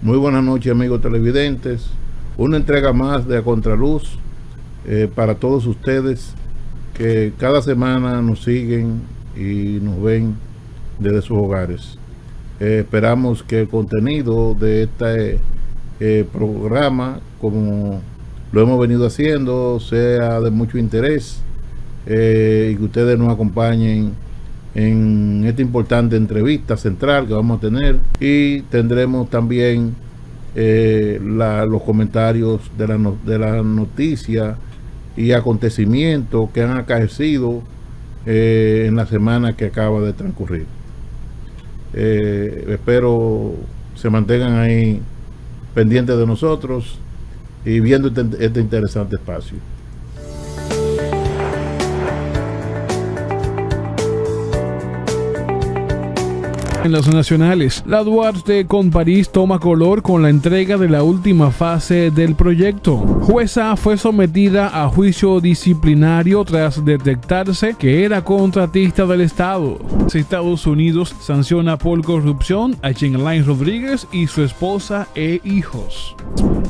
Muy buenas noches, amigos televidentes. Una entrega más de A Contraluz para todos ustedes que cada semana nos siguen y nos ven desde sus hogares. Esperamos que el contenido de este programa, como lo hemos venido haciendo, sea de mucho interés y que ustedes nos acompañen en esta importante entrevista central que vamos a tener, y tendremos también los comentarios de la noticia y acontecimientos que han acaecido en la semana que acaba de transcurrir. Espero se mantengan ahí pendientes de nosotros y viendo este interesante espacio. En las nacionales, la Duarte con París toma color con la entrega de la última fase del proyecto. Jueza fue sometida a juicio disciplinario tras detectarse que era contratista del Estado. Estados Unidos sanciona por corrupción a Jean-Alain Rodríguez y su esposa e hijos.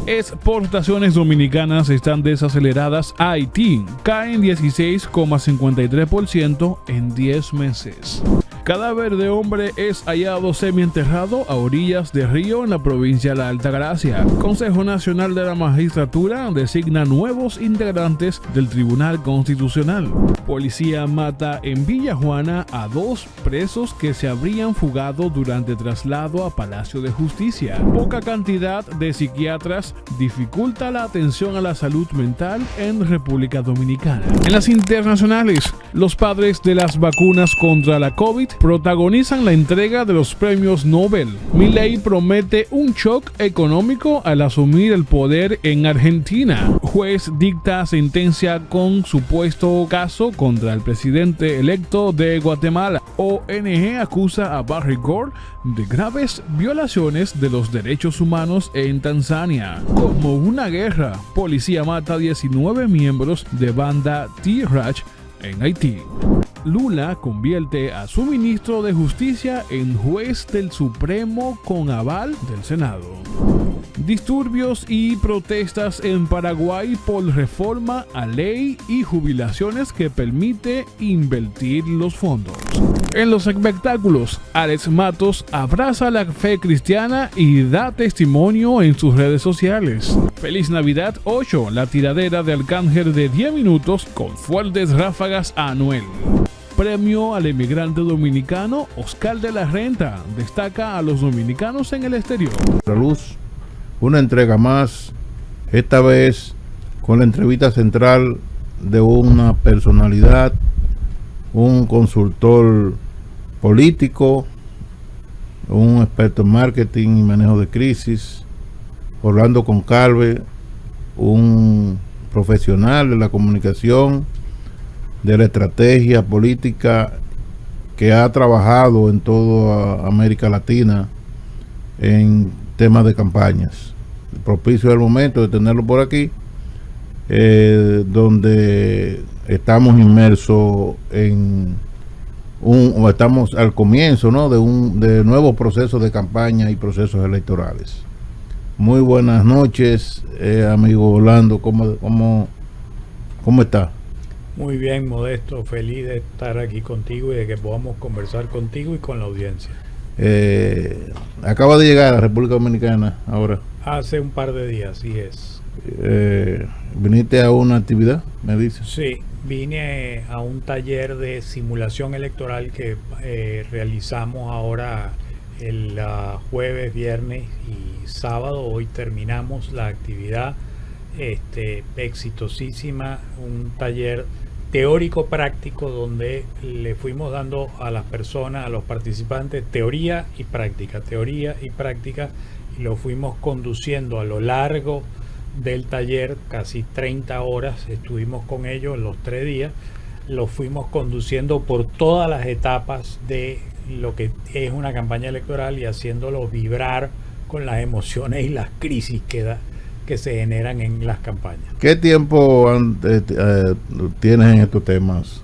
Exportaciones dominicanas están desaceleradas a Haití, caen 16,53% en 10 meses. Cadáver de hombre es hallado semienterrado a orillas de río en la provincia de La Altagracia. Consejo Nacional de la Magistratura designa nuevos integrantes del Tribunal Constitucional. Policía mata en Villa Juana a 2 presos que se habrían fugado durante traslado a Palacio de Justicia. Poca cantidad de psiquiatras dificulta la atención a la salud mental en República Dominicana. En las internacionales, los padres de las vacunas contra la COVID protagonizan la entrega de los premios Nobel. Milei promete un shock económico al asumir el poder en Argentina. Juez dicta sentencia con supuesto caso contra el presidente electo de Guatemala. ONG acusa a Barry Gore de graves violaciones de los derechos humanos en Tanzania. Como una guerra, policía mata a 19 miembros de banda T-Rach en Haití. Lula convierte a su ministro de Justicia en juez del Supremo con aval del Senado. Disturbios y protestas en Paraguay por reforma a ley y jubilaciones que permite invertir los fondos. En los espectáculos, Alex Matos abraza la fe cristiana y da testimonio en sus redes sociales. Feliz Navidad 8, la tiradera de Arcángel de 10 minutos con fuertes ráfagas a Anuel. Premio al emigrante dominicano Oscar de la Renta destaca a los dominicanos en el exterior. La luz, una entrega más, esta vez con la entrevista central de una personalidad, un consultor político, un experto en marketing y manejo de crisis, Orlando Concalve, un profesional de la comunicación, de la estrategia política, que ha trabajado en toda América Latina en temas de campañas. Propicio el momento de tenerlo por aquí, donde estamos inmersos en estamos al comienzo, ¿no?, de nuevos procesos de campaña y procesos electorales. Muy buenas noches, amigo Orlando, ¿cómo está? Muy bien, Modesto, feliz de estar aquí contigo y de que podamos conversar contigo y con la audiencia. Acaba de llegar a la República Dominicana ahora. Hace un par de días, así es. ¿Viniste a una actividad, me dices? Sí, vine a un taller de simulación electoral que realizamos ahora el jueves, viernes y sábado. Hoy terminamos la actividad exitosísima, un taller teórico práctico donde le fuimos dando a las personas, a los participantes, teoría y práctica, y lo fuimos conduciendo a lo largo del taller. Casi 30 horas estuvimos con ellos los 3 días, lo fuimos conduciendo por todas las etapas de lo que es una campaña electoral y haciéndolo vibrar con las emociones y las crisis que se generan en las campañas. ¿Qué tiempo tienes en estos temas?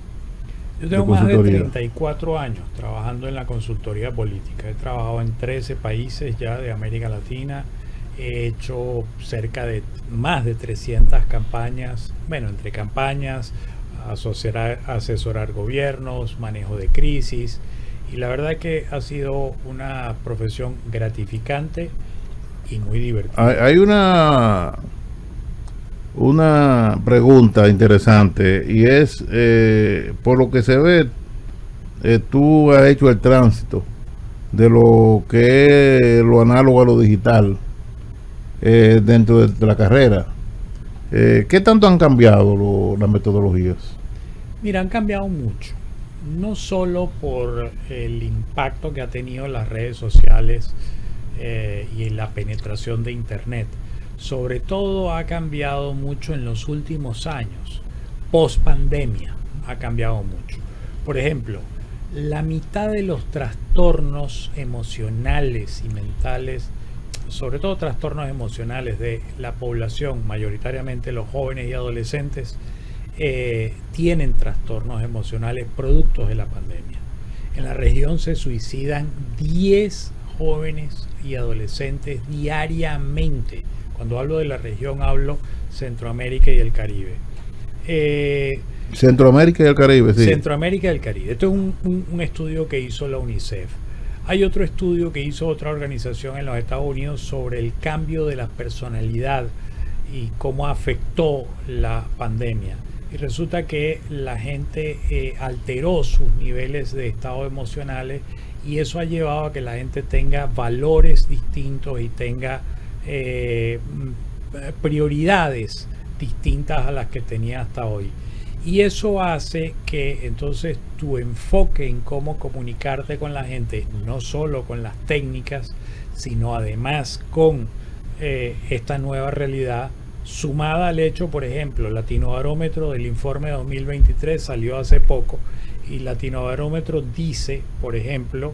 Yo tengo de más de consultoría? 34 años trabajando en la consultoría política. He trabajado en 13 países ya de América Latina. He hecho cerca de más de 300 campañas, bueno, entre campañas, asesorar gobiernos, manejo de crisis. Y la verdad que ha sido una profesión gratificante y muy divertida. Hay una pregunta interesante y es, por lo que se ve, tú has hecho el tránsito de lo que es lo análogo a lo digital dentro de la carrera. ¿Qué tanto han cambiado las metodologías? Mira, han cambiado mucho. No solo por el impacto que ha tenido las redes sociales y la penetración de Internet. Sobre todo ha cambiado mucho en los últimos años. Post pandemia ha cambiado mucho. Por ejemplo, la mitad de los trastornos emocionales y mentales, sobre todo trastornos emocionales de la población, mayoritariamente los jóvenes y adolescentes, tienen trastornos emocionales productos de la pandemia. En la región se suicidan 10 jóvenes y adolescentes diariamente. Cuando hablo de la región hablo Centroamérica y el Caribe. Centroamérica y el Caribe, sí. Centroamérica y el Caribe. Esto es un estudio que hizo la UNICEF. Hay otro estudio que hizo otra organización en los Estados Unidos sobre el cambio de la personalidad y cómo afectó la pandemia. Y resulta que la gente alteró sus niveles de estado emocionales y eso ha llevado a que la gente tenga valores distintos y tenga prioridades distintas a las que tenía hasta hoy. Y eso hace que entonces tu enfoque en cómo comunicarte con la gente, no solo con las técnicas, sino además con esta nueva realidad, sumada al hecho, por ejemplo, Latinobarómetro del informe 2023 salió hace poco y Latinobarómetro dice, por ejemplo,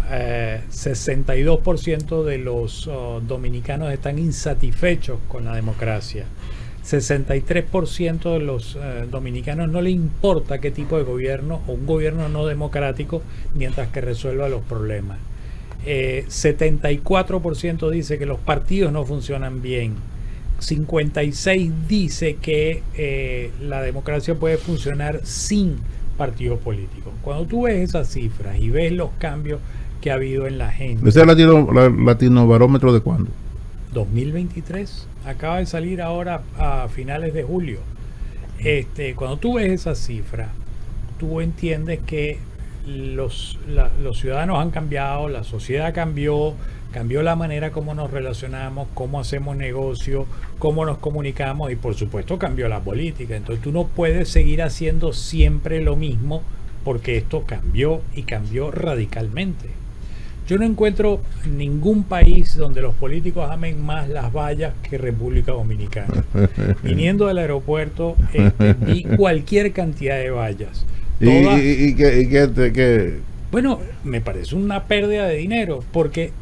62% de los dominicanos están insatisfechos con la democracia. 63% de los dominicanos no le importa qué tipo de gobierno o un gobierno no democrático mientras que resuelva los problemas. 74% dice que los partidos no funcionan bien. 56% dice que la democracia puede funcionar sin partidos políticos. Cuando tú ves esas cifras y ves los cambios que ha habido en la gente. ¿Ese es el Latinobarómetro de cuándo? 2023, acaba de salir ahora a finales de julio. Cuando tú ves esa cifra, tú entiendes que los ciudadanos han cambiado, la sociedad cambió la manera como nos relacionamos, cómo hacemos negocio, cómo nos comunicamos y por supuesto cambió la política. Entonces tú no puedes seguir haciendo siempre lo mismo porque esto cambió y cambió radicalmente. Yo no encuentro ningún país donde los políticos amen más las vallas que República Dominicana. Viniendo del aeropuerto, vi cualquier cantidad de vallas. Bueno, me parece una pérdida de dinero, porque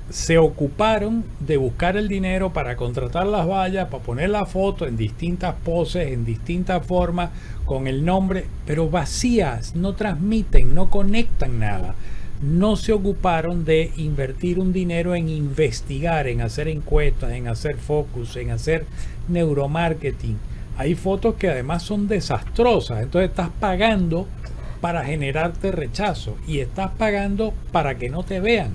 se ocuparon de buscar el dinero para contratar las vallas, para poner la foto en distintas poses, en distintas formas, con el nombre, pero vacías, no transmiten, no conectan nada. No se ocuparon de invertir un dinero en investigar, en hacer encuestas, en hacer focus, en hacer neuromarketing. Hay fotos que además son desastrosas, entonces estás pagando para generarte rechazo y estás pagando para que no te vean.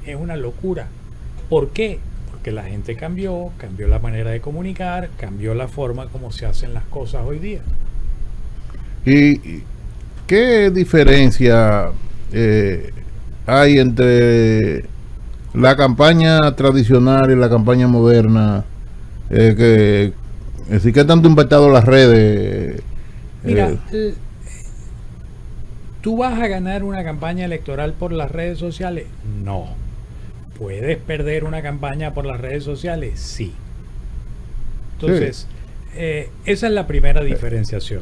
Es una locura. ¿Por qué? Porque la gente cambió la manera de comunicar, cambió la forma como se hacen las cosas hoy día. ¿Y qué diferencia hay entre la campaña tradicional y la campaña moderna? ¿Qué tanto impactado las redes? Mira, ¿tú vas a ganar una campaña electoral por las redes sociales? No. ¿Puedes perder una campaña por las redes sociales? Sí. Entonces, esa es la primera diferenciación.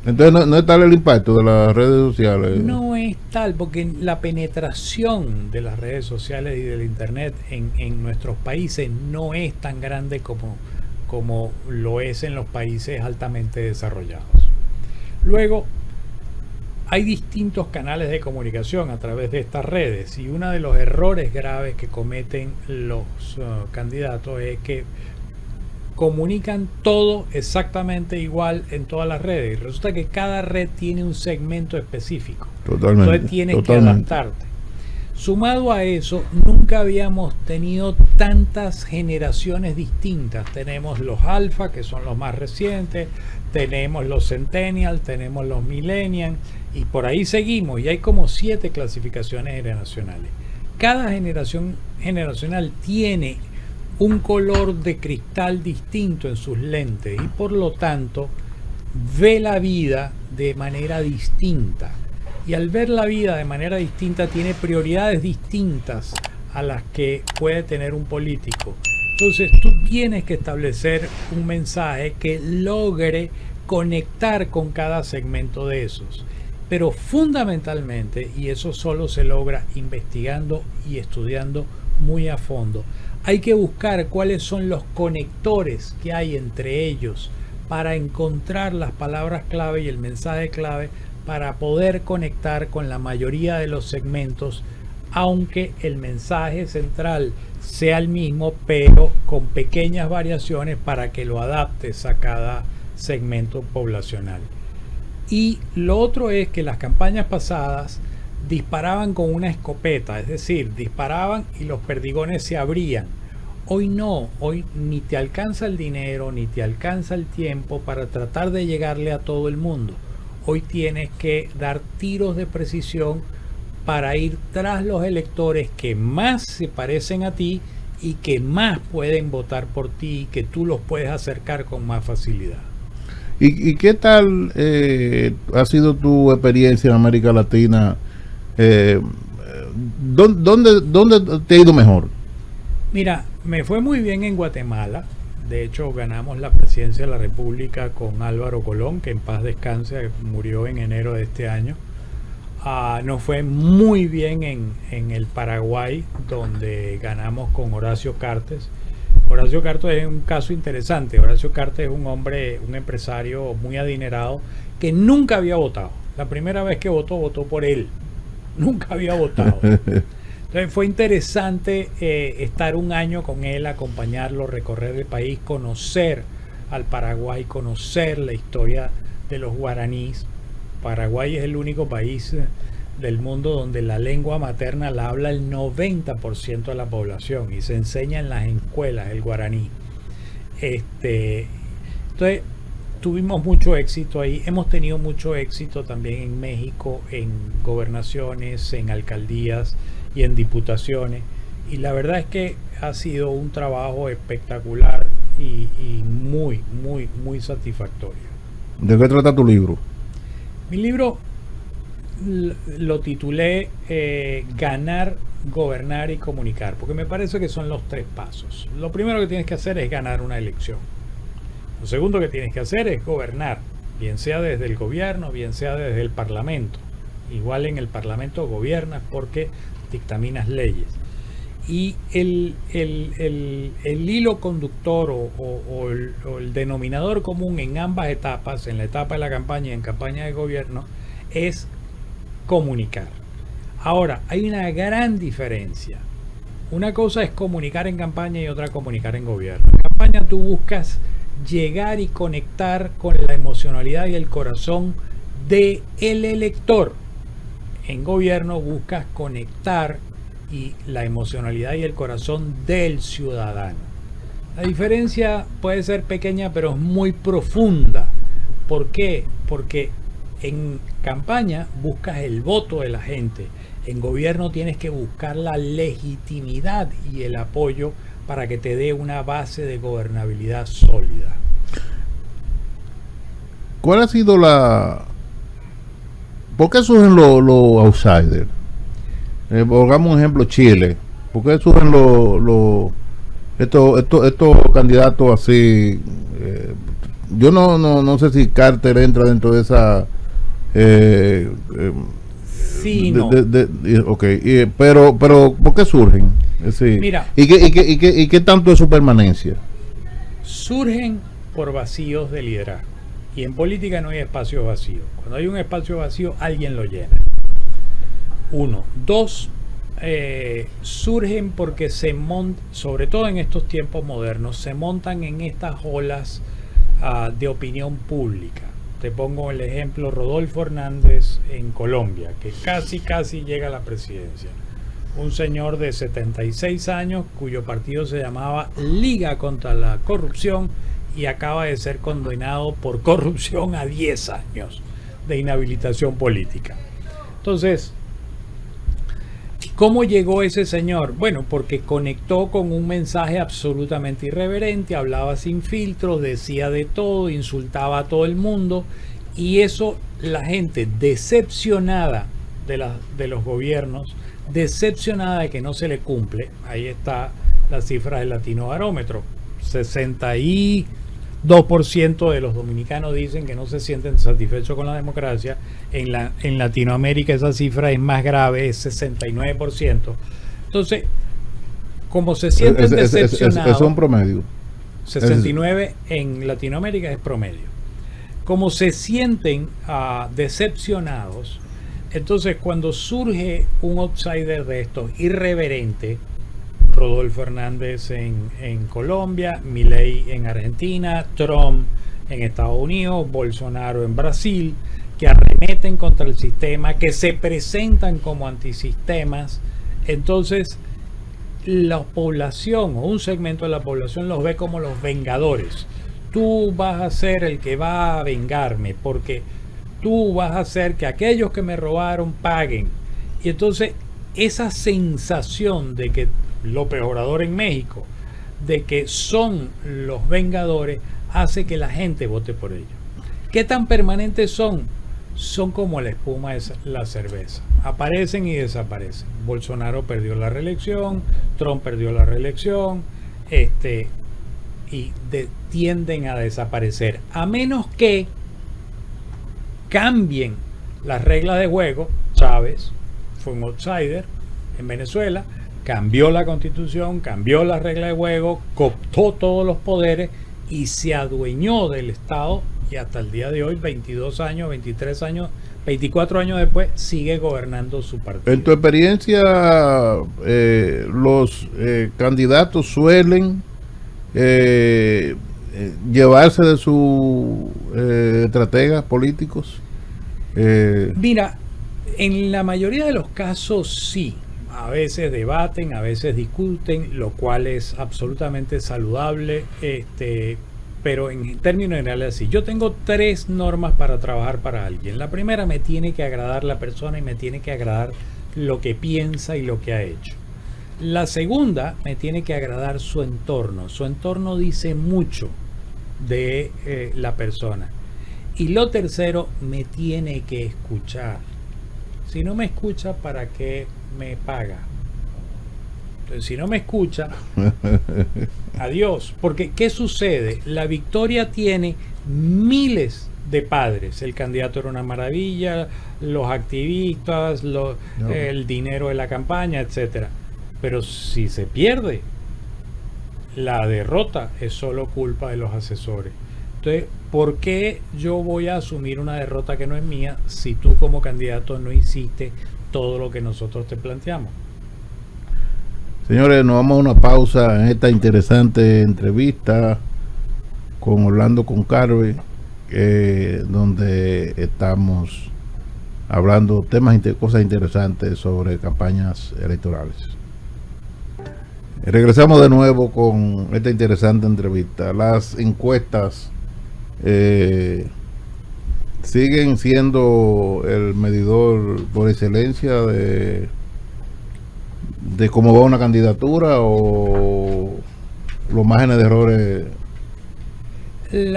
Entonces no es tal el impacto de las redes sociales. No es tal, porque la penetración de las redes sociales y del internet en nuestros países no es tan grande como lo es en los países altamente desarrollados. Luego, hay distintos canales de comunicación a través de estas redes, y uno de los errores graves que cometen los candidatos es que comunican todo exactamente igual en todas las redes. Y resulta que cada red tiene un segmento específico. Totalmente. Entonces tienes que adaptarte. Sumado a eso, nunca habíamos tenido tantas generaciones distintas. Tenemos los alfa, que son los más recientes, tenemos los centennials, tenemos los millennials, y por ahí seguimos, y hay como 7 clasificaciones generacionales. Cada generación generacional tiene un color de cristal distinto en sus lentes, y por lo tanto ve la vida de manera distinta. Y al ver la vida de manera distinta tiene prioridades distintas a las que puede tener un político. Entonces tú tienes que establecer un mensaje que logre conectar con cada segmento de esos. Pero fundamentalmente, y eso solo se logra investigando y estudiando muy a fondo, hay que buscar cuáles son los conectores que hay entre ellos para encontrar las palabras clave y el mensaje clave para poder conectar con la mayoría de los segmentos, aunque el mensaje central sea el mismo, pero con pequeñas variaciones para que lo adaptes a cada segmento poblacional. Y lo otro es que las campañas pasadas disparaban con una escopeta, es decir, disparaban y los perdigones se abrían. Hoy no, hoy ni te alcanza el dinero, ni te alcanza el tiempo para tratar de llegarle a todo el mundo. Hoy tienes que dar tiros de precisión para ir tras los electores que más se parecen a ti y que más pueden votar por ti y que tú los puedes acercar con más facilidad. ¿Y qué tal ha sido tu experiencia en América Latina? ¿Dónde te ha ido mejor? Mira, me fue muy bien en Guatemala. De hecho, ganamos la presidencia de la República con Álvaro Colón, que en paz descanse, murió en enero de este año. Nos fue muy bien en el Paraguay, donde ganamos con Horacio Cartes. Horacio Cartes es un caso interesante. Horacio Cartes es un hombre, un empresario muy adinerado que nunca había votado. La primera vez que votó por él. Nunca había votado. Entonces fue interesante estar un año con él, acompañarlo, recorrer el país, conocer al Paraguay, conocer la historia de los guaraníes. Paraguay es el único país del mundo donde la lengua materna la habla el 90% de la población y se enseña en las escuelas el guaraní. Entonces tuvimos mucho éxito ahí. Hemos tenido mucho éxito también en México, en gobernaciones, en alcaldías y en diputaciones, y la verdad es que ha sido un trabajo espectacular y muy, muy, muy satisfactorio. ¿De qué trata tu libro? Mi libro lo titulé Ganar, Gobernar y Comunicar, porque me parece que son los 3 pasos. Lo primero que tienes que hacer es ganar una elección. Lo segundo que tienes que hacer es gobernar, bien sea desde el gobierno, bien sea desde el parlamento. Igual en el parlamento gobiernas porque dictaminas leyes. Y el hilo conductor o el denominador común en ambas etapas, en la etapa de la campaña y en campaña de gobierno, es comunicar. Ahora, hay una gran diferencia. Una cosa es comunicar en campaña y otra comunicar en gobierno. En campaña tú buscas llegar y conectar con la emocionalidad y el corazón del elector. En gobierno buscas conectar y la emocionalidad y el corazón del ciudadano. La diferencia puede ser pequeña, pero es muy profunda. ¿Por qué? Porque en campaña buscas el voto de la gente. En gobierno tienes que buscar la legitimidad y el apoyo para que te dé una base de gobernabilidad sólida. ¿Cuál ha sido ¿Por qué surgen los outsiders? Pongamos un ejemplo, Chile. ¿Por qué surgen estos candidatos así? Yo no sé si Carter entra dentro de esa... sí, no. Pero ¿por qué surgen? Mira, ¿Y qué tanto es su permanencia? Surgen por vacíos de liderazgo. Y en política no hay espacio vacío. Cuando hay un espacio vacío, alguien lo llena. Uno. Dos, surgen porque se montan, sobre todo en estos tiempos modernos, se montan en estas olas de opinión pública. Te pongo el ejemplo Rodolfo Hernández en Colombia, que casi llega a la presidencia. Un señor de 76 años cuyo partido se llamaba Liga contra la Corrupción y acaba de ser condenado por corrupción a 10 años de inhabilitación política. Entonces, ¿cómo llegó ese señor? Bueno, porque conectó con un mensaje absolutamente irreverente, hablaba sin filtros, decía de todo, insultaba a todo el mundo, y eso la gente decepcionada de los gobiernos, decepcionada de que no se le cumple. Ahí está la cifra del Latinobarómetro. 62% de los dominicanos dicen que no se sienten satisfechos con la democracia. En Latinoamérica esa cifra es más grave, es 69%. Entonces, como se sienten decepcionados, es un promedio. 69 en Latinoamérica es promedio. Como se sienten decepcionados, entonces cuando surge un outsider de estos irreverente, Rodolfo Hernández en Colombia, Milei en Argentina, Trump en Estados Unidos, Bolsonaro en Brasil, que arremeten contra el sistema, que se presentan como antisistemas, entonces la población o un segmento de la población los ve como los vengadores. Tú vas a ser el que va a vengarme porque tú vas a hacer que aquellos que me robaron paguen. Y entonces esa sensación de que López Obrador en México, de que son los vengadores, hace que la gente vote por ellos. ¿Qué tan permanentes son? Son como la espuma de la cerveza. Aparecen y desaparecen. Bolsonaro perdió la reelección, Trump perdió la reelección, tienden a desaparecer. A menos que cambien las reglas de juego. Chávez fue un outsider en Venezuela, cambió la constitución, cambió las reglas de juego, cooptó todos los poderes y se adueñó del Estado, y hasta el día de hoy, 22 años, 23 años, 24 años después, sigue gobernando su partido. En tu experiencia, los candidatos suelen llevarse de sus estrategas políticos. Mira, en la mayoría de los casos sí. A veces debaten, a veces discuten, lo cual es absolutamente saludable, pero en términos generales así. Yo tengo 3 normas para trabajar para alguien. La primera, me tiene que agradar la persona y me tiene que agradar lo que piensa y lo que ha hecho. La segunda, me tiene que agradar su entorno. Su entorno dice mucho de la persona. Y lo tercero, me tiene que escuchar. Si no me escucha, ¿para qué me paga? Entonces, si no me escucha, adiós. Porque, ¿qué sucede? La Victoria tiene miles de padres. El candidato era una maravilla, los activistas, el dinero de la campaña, etcétera. Pero si se pierde, la derrota es solo culpa de los asesores. Entonces, ¿por qué yo voy a asumir una derrota que no es mía si tú como candidato no hiciste todo lo que nosotros te planteamos? Señores, nos vamos a una pausa en esta interesante entrevista con Orlando Concalve, donde estamos hablando cosas interesantes sobre campañas electorales. Regresamos de nuevo con esta interesante entrevista. Las encuestas siguen siendo el medidor por excelencia de cómo va una candidatura, o los márgenes de errores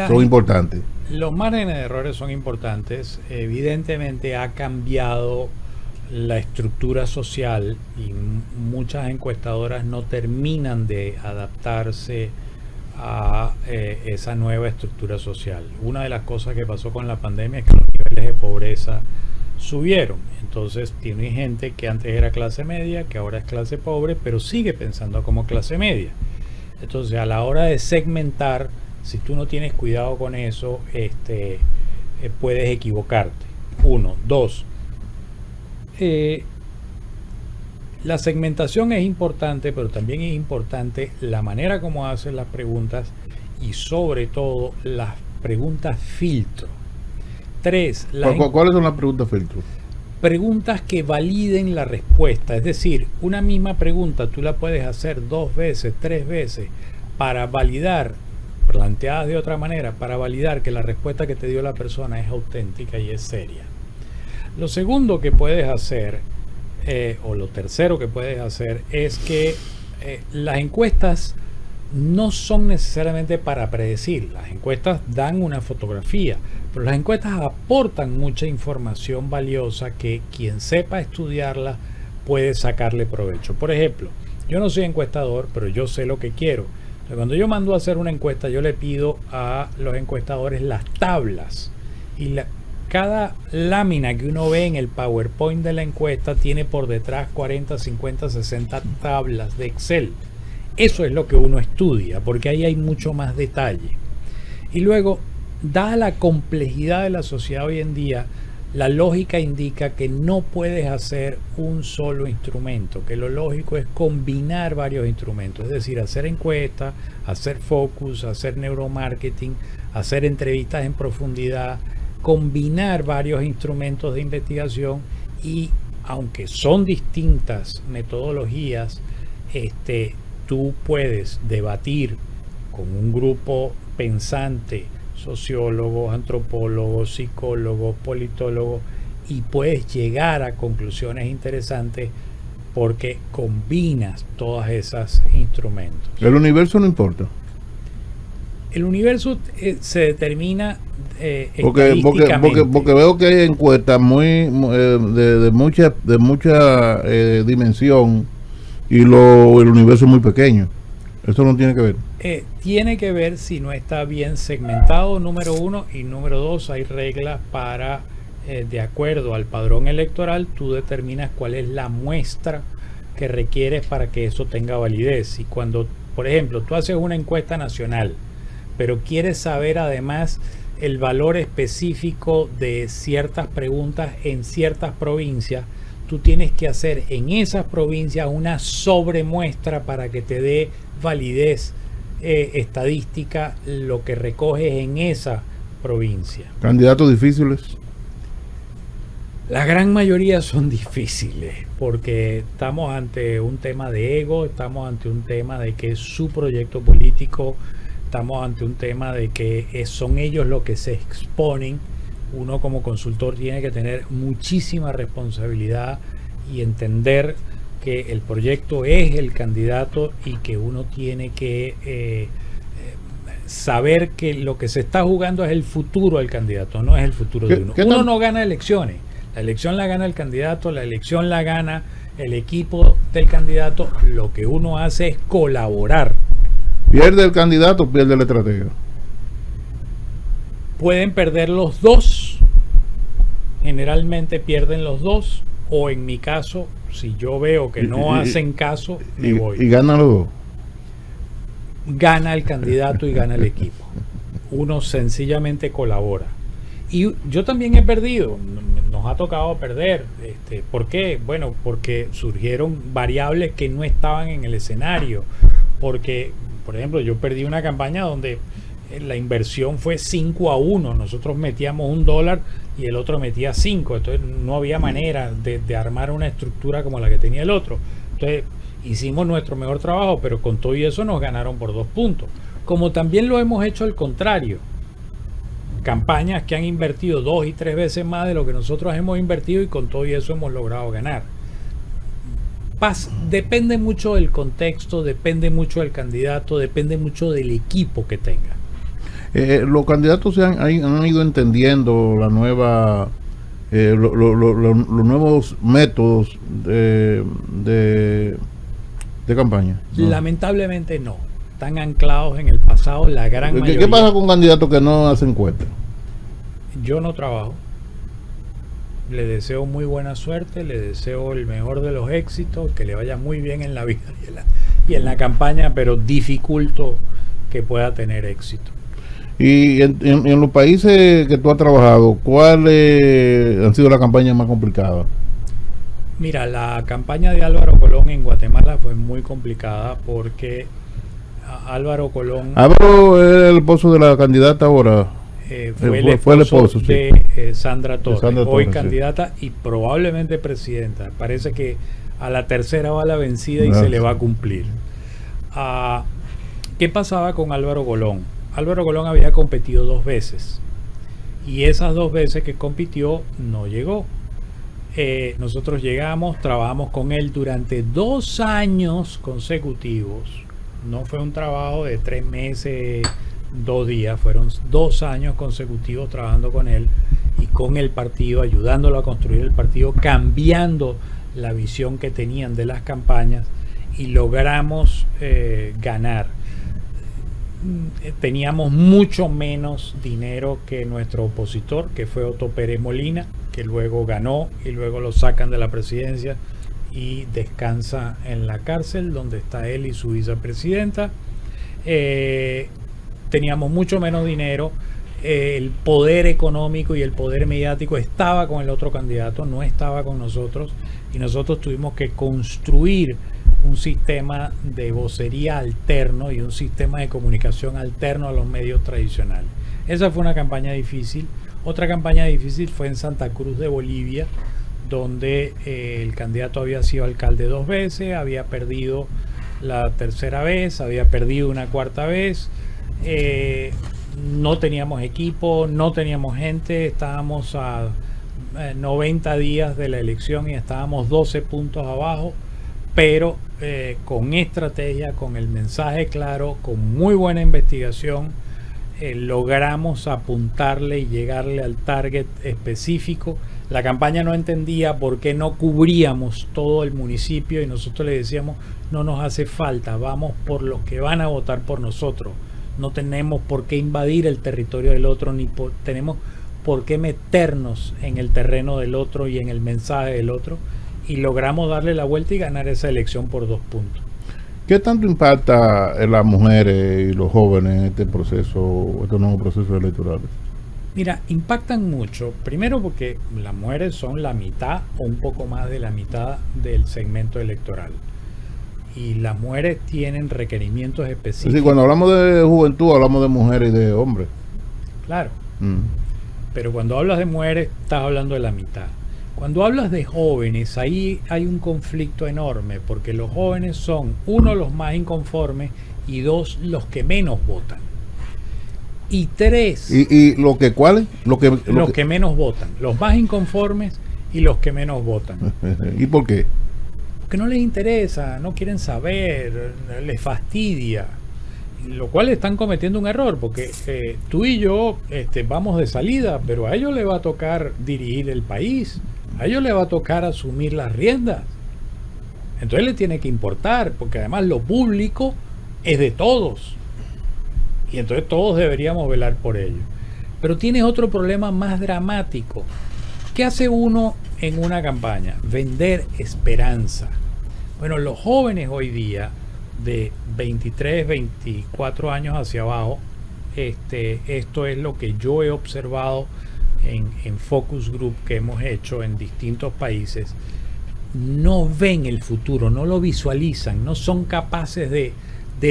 son importantes. Los márgenes de errores son importantes. Evidentemente ha cambiado la estructura social y muchas encuestadoras no terminan de adaptarse a esa nueva estructura social. Una de las cosas que pasó con la pandemia es que los niveles de pobreza subieron. Entonces tiene gente que antes era clase media, que ahora es clase pobre, pero sigue pensando como clase media. Entonces, a la hora de segmentar, Si tú no tienes cuidado con eso, puedes equivocarte. 1, 2. La segmentación es importante, pero también es importante la manera como haces las preguntas y sobre todo las preguntas filtro. 3. ¿Cuáles son las preguntas filtro? Preguntas que validen la respuesta. Es decir, una misma pregunta tú la puedes hacer 2 veces, 3 veces para validar, planteadas de otra manera, para validar que la respuesta que te dio la persona es auténtica y es seria. Lo segundo que puedes hacer, o lo tercero que puedes hacer, es que las encuestas no son necesariamente para predecir. Las encuestas dan una fotografía, pero las encuestas aportan mucha información valiosa que quien sepa estudiarla puede sacarle provecho. Por ejemplo, yo no soy encuestador, pero yo sé lo que quiero. Entonces, cuando yo mando a hacer una encuesta, yo le pido a los encuestadores las tablas, y cada lámina que uno ve en el PowerPoint de la encuesta tiene por detrás 40, 50, 60 tablas de Excel. Eso es lo que uno estudia, porque ahí hay mucho más detalle. Y luego, dada la complejidad de la sociedad hoy en día, la lógica indica que no puedes hacer un solo instrumento, que lo lógico es combinar varios instrumentos, es decir, hacer encuestas, hacer focus, hacer neuromarketing, hacer entrevistas en profundidad, combinar varios instrumentos de investigación y, aunque son distintas metodologías, tú puedes debatir con un grupo pensante, sociólogos, antropólogos, psicólogos, politólogos, y puedes llegar a conclusiones interesantes porque combinas todos esos instrumentos. ¿El universo no importa? El universo se determina porque veo que hay encuestas de mucha dimensión y el universo es muy pequeño. ¿Eso no tiene que ver? Tiene que ver si no está bien segmentado, número 1, y número 2, hay reglas para, de acuerdo al padrón electoral, tú determinas cuál es la muestra que requieres para que eso tenga validez. Y cuando, por ejemplo, tú haces una encuesta nacional, pero quieres saber además el valor específico de ciertas preguntas en ciertas provincias, tú tienes que hacer en esas provincias una sobremuestra para que te dé validez estadística lo que recoges en esa provincia. ¿Candidatos difíciles? La gran mayoría son difíciles porque estamos ante un tema de ego, estamos ante un tema de que es su proyecto político, estamos ante un tema de que son ellos los que se exponen. Uno como consultor tiene que tener muchísima responsabilidad y entender que el proyecto es el candidato y que uno tiene que saber que lo que se está jugando es el futuro del candidato, no es el futuro de uno. Uno no gana elecciones, la elección la gana el candidato, la elección la gana el equipo del candidato. Lo que uno hace es colaborar. ¿Pierde el candidato o pierde la estrategia? Pueden perder los dos, generalmente pierden los dos, o en mi caso, si yo veo que no hacen caso, me voy. ¿Y ganan los dos? Gana el candidato y gana el equipo. Uno sencillamente colabora. Y yo también he perdido, nos ha tocado perder. ¿Por qué? Bueno, porque surgieron variables que no estaban en el escenario. Porque, por ejemplo, yo perdí una campaña donde la inversión fue 5-1. Nosotros metíamos $1 y el otro metía 5. Entonces no había manera de armar una estructura como la que tenía el otro. Entonces hicimos nuestro mejor trabajo, pero con todo y eso nos ganaron por 2 puntos. Como también lo hemos hecho al contrario. Campañas que han invertido 2 y 3 veces más de lo que nosotros hemos invertido y con todo y eso hemos logrado ganar. Depende mucho del contexto, depende mucho del candidato, depende mucho del equipo que tenga. Los candidatos han ido entendiendo la nueva los nuevos métodos de campaña, ¿no? Lamentablemente no, están anclados en el pasado la gran mayoría. ¿Qué pasa con candidatos que no hacen encuestas? Yo no trabajo. Le deseo muy buena suerte, le deseo el mejor de los éxitos, que le vaya muy bien en la vida y en la campaña, pero dificulto que pueda tener éxito. Y en los países que tú has trabajado, ¿cuáles han sido las campañas más complicadas? Mira, la campaña de Álvaro Colón en Guatemala fue muy complicada porque Álvaro Colón Álvaro es el esposo de la candidata ahora. fue el esposo sí. de Sandra Torres, Sandra hoy Torres, candidata y probablemente presidenta. Parece que a la tercera va la vencida y se le va a cumplir. ¿Qué pasaba con Álvaro Colón? Álvaro Colón había competido 2 veces y esas 2 veces que compitió no llegó. Nosotros llegamos, trabajamos con él durante 2 años consecutivos. No fue un trabajo de 3 meses, 2 días, fueron 2 años consecutivos trabajando con él y con el partido, ayudándolo a construir el partido, cambiando la visión que tenían de las campañas y logramos ganar. Teníamos mucho menos dinero que nuestro opositor, que fue Otto Pérez Molina, que luego ganó y luego lo sacan de la presidencia y descansa en la cárcel donde está él y su vicepresidenta. Teníamos mucho menos dinero, el poder económico y el poder mediático estaba con el otro candidato, no estaba con nosotros, y nosotros tuvimos que construir un sistema de vocería alterno y un sistema de comunicación alterno a los medios tradicionales. Esa fue una campaña difícil. Otra campaña difícil fue en Santa Cruz de Bolivia, donde el candidato había sido alcalde 2 veces, había perdido la tercera vez, había perdido una 4ª vez. No teníamos equipo, no teníamos gente, estábamos a 90 días de la elección y estábamos 12 puntos abajo, pero con estrategia, con el mensaje claro, con muy buena investigación, logramos apuntarle y llegarle al target específico. La campaña no entendía por qué no cubríamos todo el municipio y nosotros le decíamos, no nos hace falta, vamos por los que van a votar por nosotros. No tenemos por qué invadir el territorio del otro, ni tenemos por qué meternos en el terreno del otro y en el mensaje del otro. Y logramos darle la vuelta y ganar esa elección por 2 puntos. ¿Qué tanto impacta en las mujeres y los jóvenes en este proceso, estos nuevos procesos electorales? Mira, impactan mucho. Primero porque las mujeres son la mitad o un poco más de la mitad del segmento electoral. Y las mujeres tienen requerimientos específicos. Sí, cuando hablamos de juventud hablamos de mujeres y de hombres. Claro. Pero cuando hablas de mujeres estás hablando de la mitad. Cuando hablas de jóvenes, ahí hay un conflicto enorme, porque los jóvenes son, 1, los más inconformes, y 2, los que menos votan. Y 3... ¿Y lo que cuáles? Los que menos votan. Los más inconformes y los que menos votan. ¿Y por qué? Porque no les interesa, no quieren saber, les fastidia. Lo cual están cometiendo un error, porque tú y yo vamos de salida, pero a ellos les va a tocar dirigir el país. A ellos les va a tocar asumir las riendas. Entonces les tiene que importar, porque además lo público es de todos. Y entonces todos deberíamos velar por ello. Pero tienes otro problema más dramático. ¿Qué hace uno en una campaña? Vender esperanza. Bueno, los jóvenes hoy día, de 23, 24 años hacia abajo, esto es lo que yo he observado en focus group que hemos hecho en distintos países. No ven el futuro, no lo visualizan, no son capaces de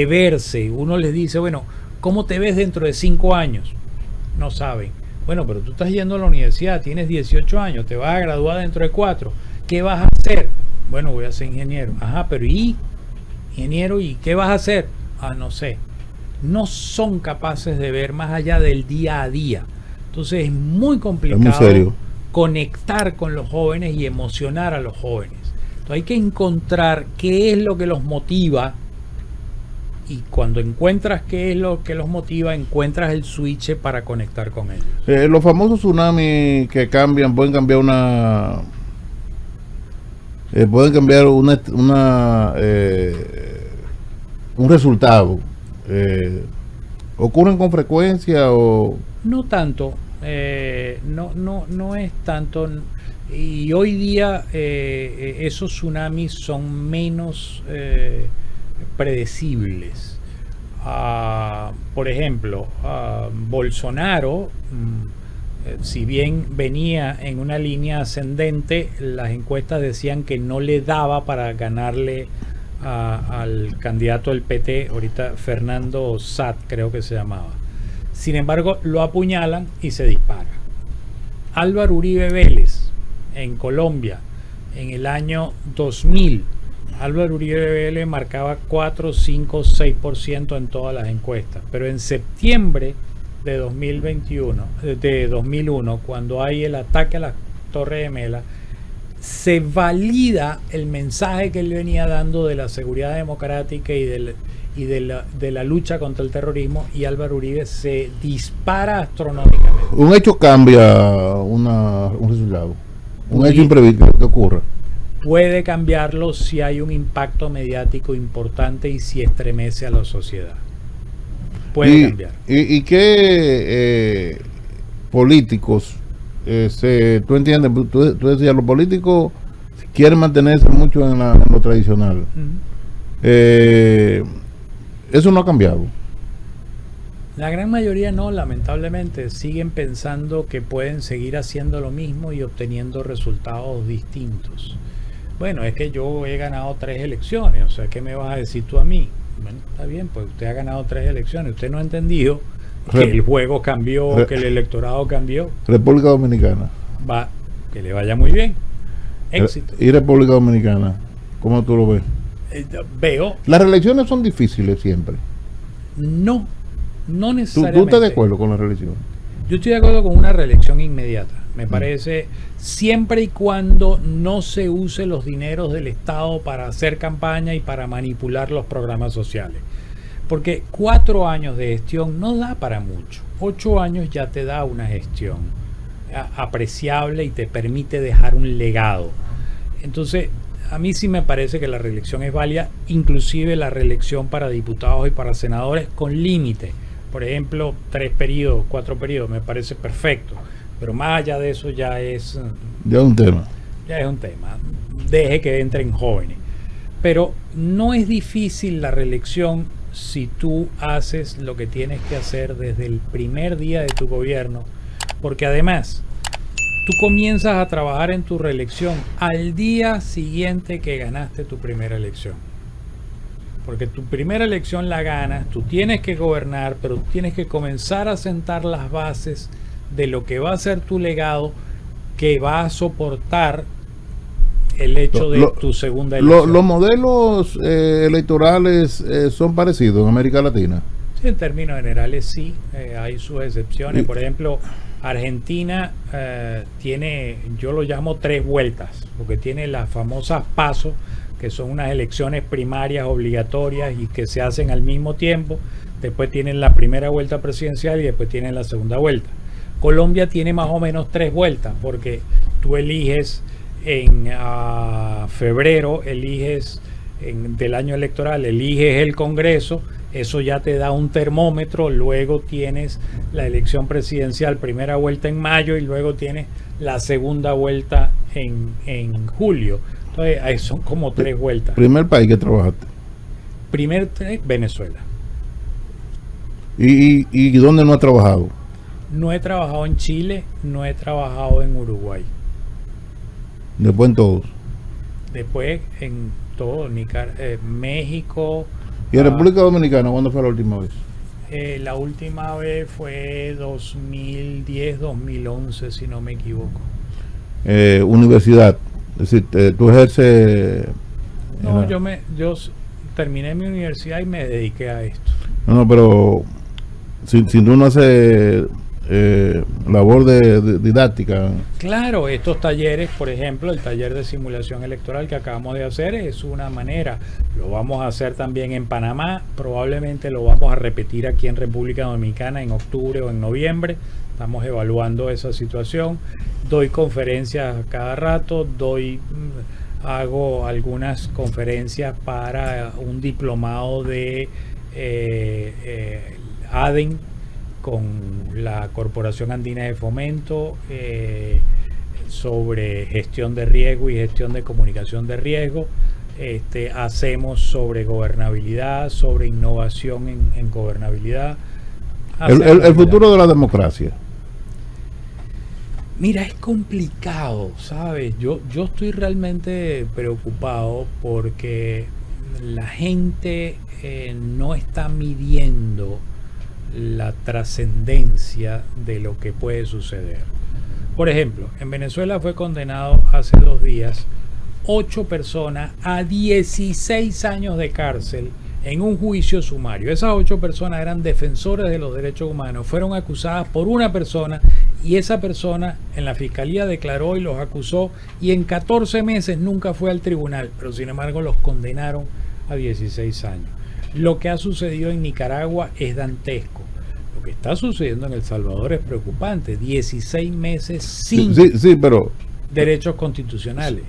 verse. Uno les dice, bueno, ¿cómo te ves dentro de 5 años? No saben. Bueno, pero tú estás yendo a la universidad, tienes 18 años, te vas a graduar dentro de 4. ¿Qué vas a hacer? Bueno, voy a ser ingeniero. Ajá, pero ¿y? Ingeniero, ¿y qué vas a hacer? No sé. No son capaces de ver más allá del día a día. Entonces es muy complicado conectar con los jóvenes y emocionar a los jóvenes. Entonces hay que encontrar qué es lo que los motiva, y cuando encuentras qué es lo que los motiva, encuentras el switch para conectar con ellos. Los famosos tsunamis que cambian, pueden cambiar un resultado. ¿Ocurren con frecuencia o...? No tanto, no es tanto, y hoy día esos tsunamis son menos predecibles. Por ejemplo, Bolsonaro, si bien venía en una línea ascendente, las encuestas decían que no le daba para ganarle al candidato del PT, ahorita Fernando Satt creo que se llamaba. Sin embargo, lo apuñalan y se dispara. Álvaro Uribe Vélez, en Colombia, en el año 2000, Álvaro Uribe Vélez marcaba 4, 5, 6% en todas las encuestas, pero en septiembre de 2001, cuando hay el ataque a las Torres Gemelas, se valida el mensaje que él venía dando de la seguridad democrática y de la lucha contra el terrorismo, y Álvaro Uribe se dispara astronómicamente. Un hecho cambia un resultado. Un hecho imprevisto que ocurra. Puede cambiarlo si hay un impacto mediático importante y si estremece a la sociedad. Puede cambiar. ¿Y qué políticos, tú entiendes, tú decías, los políticos quieren mantenerse mucho en lo tradicional? Eso no ha cambiado. La gran mayoría no, lamentablemente, siguen pensando que pueden seguir haciendo lo mismo y obteniendo resultados distintos. Bueno, es que yo he ganado 3 elecciones, o sea, ¿qué me vas a decir tú a mí? Bueno, está bien, pues usted ha ganado 3 elecciones, usted no ha entendido que el juego cambió, que el electorado cambió. República Dominicana. Que le vaya muy bien. Éxito. ¿Y República Dominicana? ¿Cómo tú lo ves? Veo. Las reelecciones son difíciles siempre. No necesariamente. ¿Tú estás de acuerdo con la reelección? Yo estoy de acuerdo con una reelección inmediata. Me parece, siempre y cuando no se use los dineros del Estado para hacer campaña y para manipular los programas sociales. Porque 4 años de gestión no da para mucho. 8 años ya te da una gestión apreciable y te permite dejar un legado. Entonces, a mí sí me parece que la reelección es válida, inclusive la reelección para diputados y para senadores con límite. Por ejemplo, 3 periodos, 4 periodos, me parece perfecto. Pero más allá de eso ya es un tema. Ya es un tema. Deje que entren jóvenes. Pero no es difícil la reelección si tú haces lo que tienes que hacer desde el primer día de tu gobierno, porque además tú comienzas a trabajar en tu reelección al día siguiente que ganaste tu primera elección. Porque tu primera elección la ganas, tú tienes que gobernar, pero tienes que comenzar a sentar las bases de lo que va a ser tu legado, que va a soportar el hecho de tu segunda elección. ¿Los modelos electorales son parecidos en América Latina? Sí, en términos generales sí, hay sus excepciones. Por ejemplo, Argentina tiene, yo lo llamo 3 vueltas, porque tiene las famosas PASO, que son unas elecciones primarias obligatorias y que se hacen al mismo tiempo. Después tienen la primera vuelta presidencial y después tienen la segunda vuelta. Colombia tiene más o menos 3 vueltas, porque tú eliges en febrero, del año electoral, eliges el Congreso, eso ya te da un termómetro, luego tienes la elección presidencial, primera vuelta en mayo, y luego tienes la segunda vuelta en julio. Entonces son como 3 vueltas. ¿Primer país que trabajaste? Venezuela. ¿Y dónde no has trabajado? No he trabajado en Chile, no he trabajado en Uruguay. Después en todos. Después en todo, México. ¿Y en República Dominicana cuándo fue la última vez? La última vez fue 2010, 2011, si no me equivoco. Universidad, es decir, tú ejerces... No, yo terminé mi universidad y me dediqué a esto. No, pero si tú no haces labor de didáctica. Claro, estos talleres, por ejemplo, el taller de simulación electoral que acabamos de hacer es una manera. Lo vamos a hacer también en Panamá, probablemente lo vamos a repetir aquí en República Dominicana en octubre o en noviembre. Estamos evaluando esa situación. Doy conferencias a cada rato, hago algunas conferencias para un diplomado de ADEN con la Corporación Andina de Fomento sobre gestión de riesgo y gestión de comunicación de riesgo. hacemos sobre gobernabilidad, sobre innovación en gobernabilidad. El futuro de la democracia. Mira, es complicado, ¿sabes? Yo estoy realmente preocupado porque la gente no está midiendo la trascendencia de lo que puede suceder. Por ejemplo, en Venezuela fue condenado hace 2 días 8 personas a 16 años de cárcel en un juicio sumario. Esas 8 personas eran defensores de los derechos humanos, fueron acusadas por una persona y esa persona en la fiscalía declaró y los acusó y en 14 meses nunca fue al tribunal, pero sin embargo los condenaron a 16 años. Lo que ha sucedido en Nicaragua es dantesco. Lo que está sucediendo en El Salvador es preocupante. 16 meses sin pero derechos constitucionales.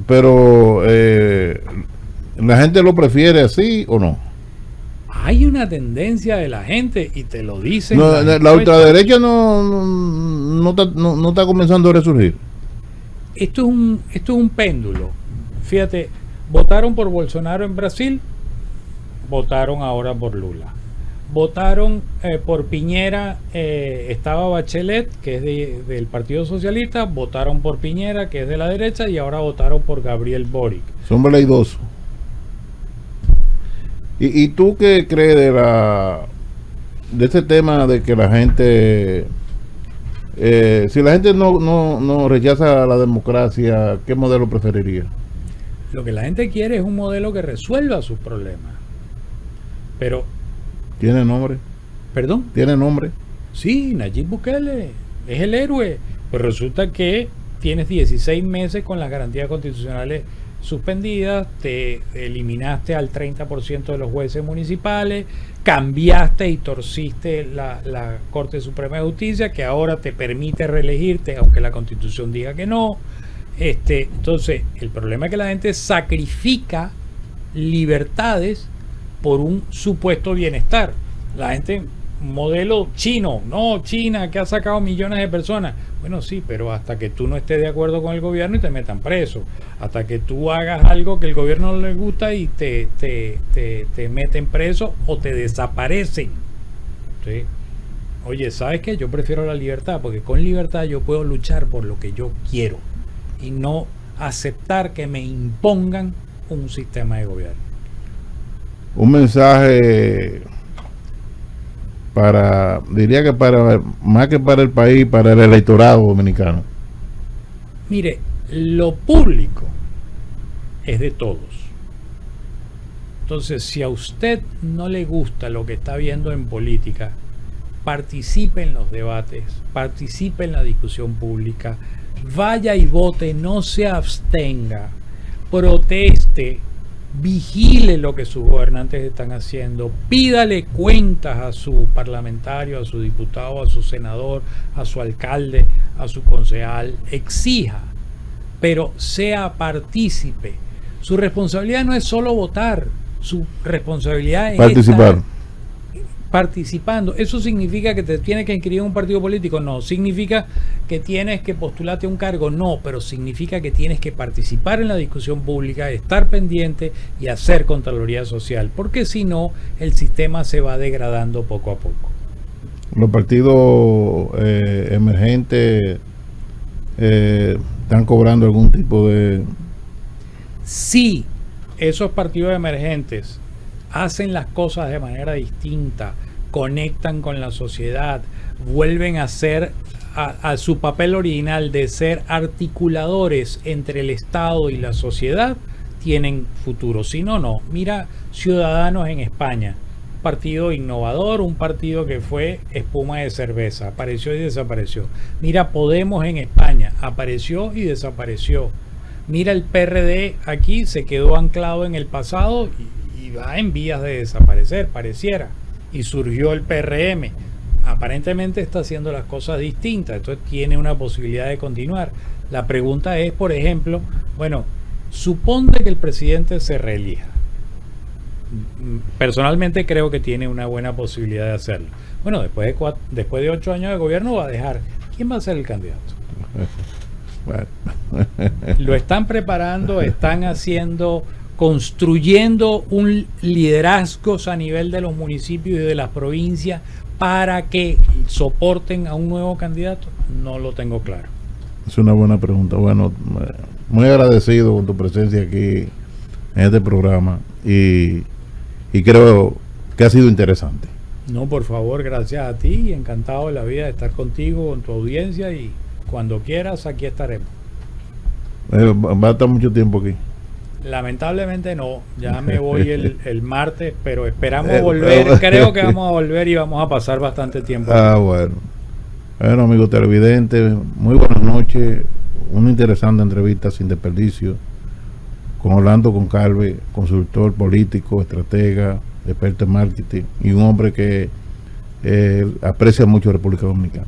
Pero ¿la gente lo prefiere así o no? Hay una tendencia de la gente y te lo dicen. No, la ultraderecha no está comenzando a resurgir. Esto es un péndulo. Fíjate, votaron por Bolsonaro en Brasil, votaron ahora por Lula. Votaron por Piñera, estaba Bachelet, que es del Partido Socialista, votaron por Piñera, que es de la derecha, y ahora votaron por Gabriel Boric. Son veleidosos. ¿Y tú qué crees de este tema de que la gente, si la gente no rechaza la democracia, qué modelo preferiría? Lo que la gente quiere es un modelo que resuelva sus problemas. Pero ¿tiene nombre? ¿Perdón? ¿Tiene nombre? Sí, Nayib Bukele es el héroe. Pero resulta que tienes 16 meses con las garantías constitucionales suspendidas, te eliminaste al 30% de los jueces municipales, cambiaste y torciste la Corte Suprema de Justicia, que ahora te permite reelegirte, aunque la Constitución diga que no. Entonces, el problema es que la gente sacrifica libertades por un supuesto bienestar. La gente, modelo chino, no, China que ha sacado millones de personas. Bueno, sí, pero hasta que tú no estés de acuerdo con el gobierno y te metan preso, hasta que tú hagas algo que el gobierno no le gusta y te meten preso o te desaparecen. ¿Sí? Oye, ¿sabes qué? Yo prefiero la libertad, porque con libertad yo puedo luchar por lo que yo quiero y no aceptar que me impongan un sistema de gobierno. Un mensaje diría que más que para el país, para el electorado dominicano. Mire, lo público es de todos. Entonces, si a usted no le gusta lo que está viendo en política, participe en los debates, participe en la discusión pública, vaya y vote, no se abstenga, proteste, vigile lo que sus gobernantes están haciendo, pídale cuentas a su parlamentario, a su diputado, a su senador, a su alcalde, a su concejal, exija, pero sea partícipe. Su responsabilidad no es solo votar, su responsabilidad es participar. Participando. ¿Eso significa que te tienes que inscribir en un partido político? No. ¿Significa que tienes que postularte a un cargo? No, pero significa que tienes que participar en la discusión pública, estar pendiente y hacer Contraloría Social, porque si no, el sistema se va degradando poco a poco. Los partidos emergentes están cobrando algún tipo de... Sí, esos partidos emergentes hacen las cosas de manera distinta, conectan con la sociedad, vuelven a ser a su papel original de ser articuladores entre el Estado y la sociedad, tienen futuro. Si no, no. Mira Ciudadanos en España, partido innovador, un partido que fue espuma de cerveza, apareció y desapareció. Mira Podemos en España, apareció y desapareció. Mira el PRD aquí, se quedó anclado en el pasado y va en vías de desaparecer, pareciera, y surgió el PRM. Aparentemente está haciendo las cosas distintas, entonces tiene una posibilidad de continuar. La pregunta es, por ejemplo, bueno, suponte que el presidente se reelija. Personalmente creo que tiene una buena posibilidad de hacerlo. Bueno, después de 8 años de gobierno va a dejar. ¿Quién va a ser el candidato? Lo están preparando, están haciendo construyendo un liderazgo a nivel de los municipios y de las provincias para que soporten a un nuevo candidato? No lo tengo claro. Es una buena pregunta. Bueno, muy agradecido con tu presencia aquí en este programa y creo que ha sido interesante. No, por favor, gracias a ti y encantado de la vida de estar contigo, con tu audiencia, y cuando quieras aquí estaremos. ¿Va a estar mucho tiempo aquí? Lamentablemente no, ya me voy el martes, pero esperamos volver, creo que vamos a volver y vamos a pasar bastante tiempo. Bueno. Bueno, amigos televidentes, muy buenas noches. Una interesante entrevista sin desperdicio con Orlando Goncalves, consultor político, estratega, experto en marketing y un hombre que aprecia mucho a República Dominicana.